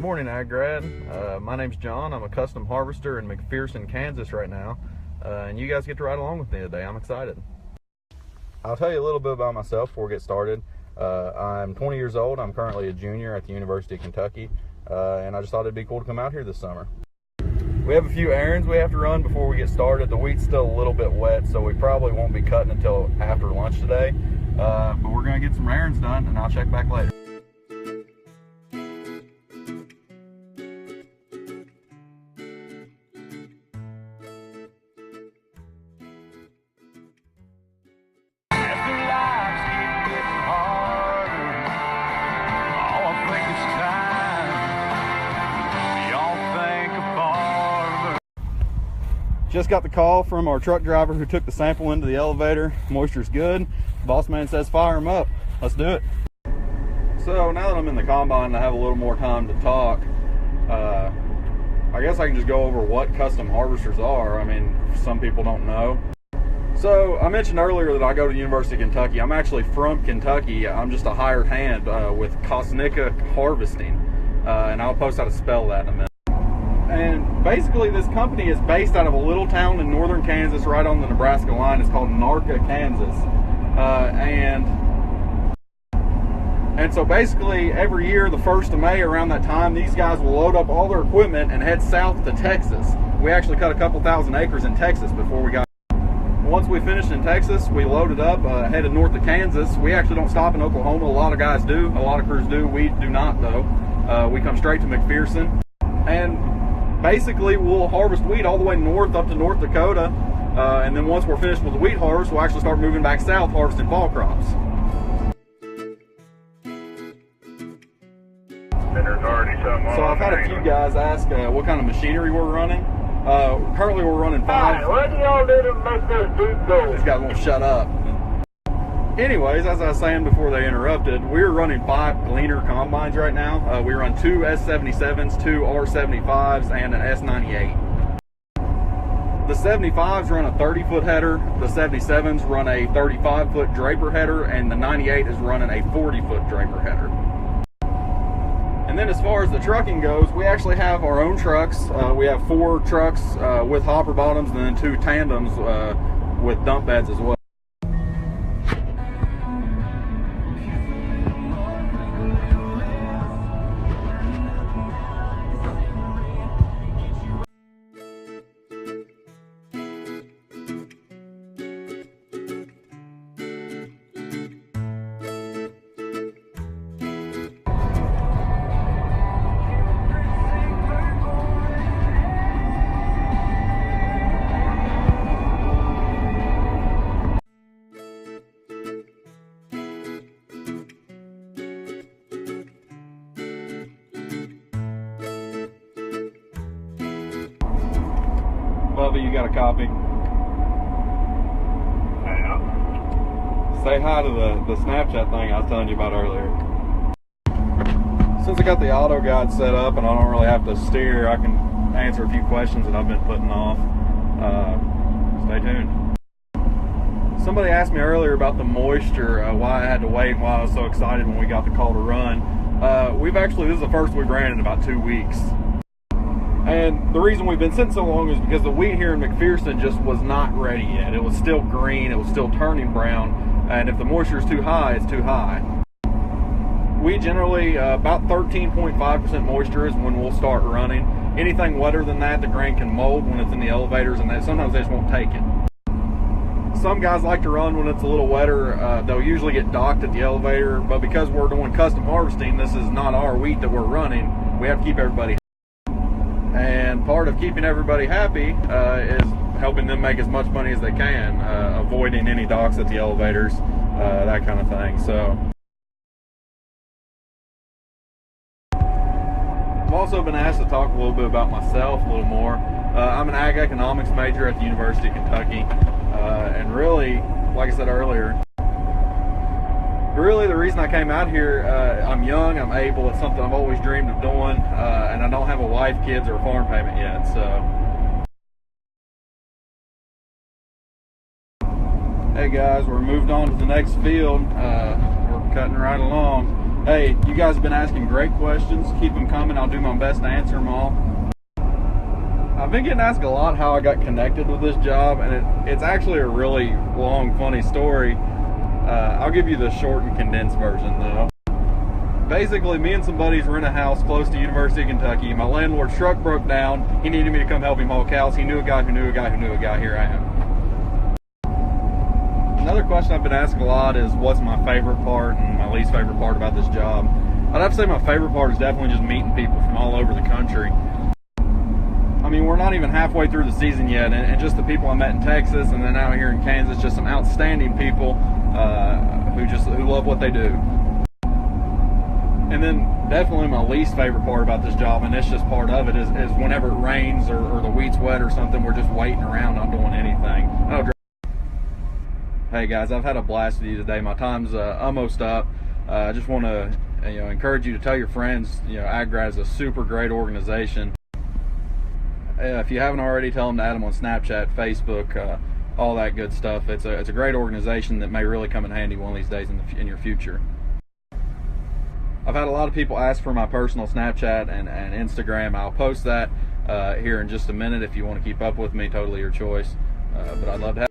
morning, Ag Grad. My name's John. I'm a custom harvester in McPherson, Kansas right now, and you guys get to ride along with me today. I'm excited. I'll tell you a little bit about myself before we get started. I'm 20 years old. I'm currently a junior at the University of Kentucky, and I just thought it'd be cool to come out here this summer. We have a few errands we have to run before we get started. The wheat's still a little bit wet, so we probably won't be cutting until after lunch today, but we're going to get some errands done, and I'll check back later. Just got the call from our truck driver who took the sample into the elevator. Moisture's good. Boss man says fire him up. Let's do it. So now that I'm in the combine and I have a little more time to talk, I guess I can just go over what custom harvesters are. I mean, some people don't know. So I mentioned earlier that I go to the University of Kentucky. I'm actually from Kentucky. I'm just a hired hand with Kosnica Harvesting, and I'll post how to spell that in a minute. And basically this company is based out of a little town in northern Kansas right on the Nebraska line. It's called Narca, Kansas. And so basically every year, the 1st of May, around that time, these guys will load up all their equipment and head south to Texas. We actually cut a couple thousand acres in Texas before we got. Once we finished in Texas, we loaded up, headed north to Kansas. We actually don't stop in Oklahoma. A lot of guys do. A lot of crews do. We do not, though. We come straight to McPherson. And basically, we'll harvest wheat all the way north up to North Dakota, and then once we're finished with the wheat harvest, we'll actually start moving back south, harvesting fall crops. So I've had a few guys ask what kind of machinery we're running. Currently, we're running 5. What do y'all do to make this dude go? These guys won't shut up. Anyways, as I was saying before they interrupted, we're running 5 Gleaner combines right now. We run 2 S77s, 2 R75s, and an S98. The 75s run a 30-foot header, the 77s run a 35-foot draper header, and the 98 is running a 40-foot draper header. And then as far as the trucking goes, we actually have our own trucks. We have 4 trucks with hopper bottoms and then 2 tandems with dump beds as well. Bubba, you got a copy? Yeah. Say hi to the Snapchat thing I was telling you about earlier. Since I got the auto guide set up and I don't really have to steer, I can answer a few questions that I've been putting off. Stay tuned. Somebody asked me earlier about the moisture, why I had to wait, why I was so excited when we got the call to run. This is the first we've ran in about 2 weeks. And the reason we've been sitting so long is because the wheat here in McPherson just was not ready yet. It was still green, it was still turning brown, and if the moisture is too high, it's too high. We generally, about 13.5% moisture is when we'll start running. Anything wetter than that, the grain can mold when it's in the elevators, and sometimes they just won't take it. Some guys like to run when it's a little wetter. They'll usually get docked at the elevator, but because we're doing custom harvesting, this is not our wheat that we're running, we have to keep everybody happy. And part of keeping everybody happy is helping them make as much money as they can, avoiding any docks at the elevators, that kind of thing. So I've also been asked to talk a little bit about myself a little more. I'm an ag economics major at the University of Kentucky, and really, like I said earlier, really the reason I came out here, I'm young, I'm able, it's something I've always dreamed of doing, and I don't have a wife, kids, or a farm payment yet, so. Hey guys, we're moved on to the next field. We're cutting right along. Hey, you guys have been asking great questions. Keep them coming. I'll do my best to answer them all. I've been getting asked a lot how I got connected with this job, and it's actually a really long, funny story. I'll give you the short and condensed version, though. Basically, me and some buddies were in a house close to University of Kentucky. My landlord's truck broke down. He needed me to come help him haul cows. He knew a guy who knew a guy who knew a guy. Here I am. Another question I've been asked a lot is what's my favorite part and my least favorite part about this job. I'd have to say my favorite part is definitely just meeting people from all over the country. I mean, we're not even halfway through the season yet, and just the people I met in Texas and then out here in Kansas, just some outstanding people who love what they do. And then definitely my least favorite part about this job, and it's just part of it, is whenever it rains or the wheat's wet or something, we're just waiting around not doing anything. Hey guys, I've had a blast with you today. My time's almost up. I just want to encourage you to tell your friends, AgGrad is a super great organization. If you haven't already, tell them to add them on Snapchat, Facebook, all that good stuff. It's a great organization that may really come in handy one of these days in your future. I've had a lot of people ask for my personal Snapchat and Instagram. I'll post that here in just a minute if you want to keep up with me. Totally your choice. But I'd love to have.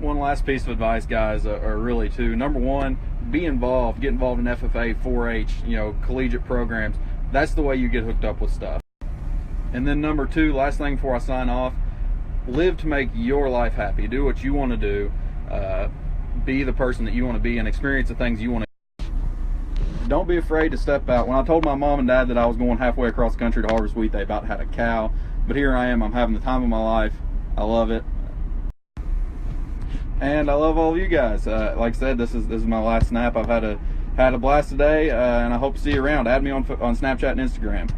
One last piece of advice, guys, or really two. Number one, be involved. Get involved in FFA, 4-H, collegiate programs. That's the way you get hooked up with stuff. And then number two, last thing before I sign off, live to make your life happy. Do what you want to do. Be the person that you want to be and experience the things you want to. Don't be afraid to step out. When I told my mom and dad that I was going halfway across the country to harvest wheat, they about had a cow. But here I am. I'm having the time of my life. I love it. And I love all of you guys. Like I said, this is my last snap. I've had a blast today, and I hope to see you around. Add me on Snapchat and Instagram.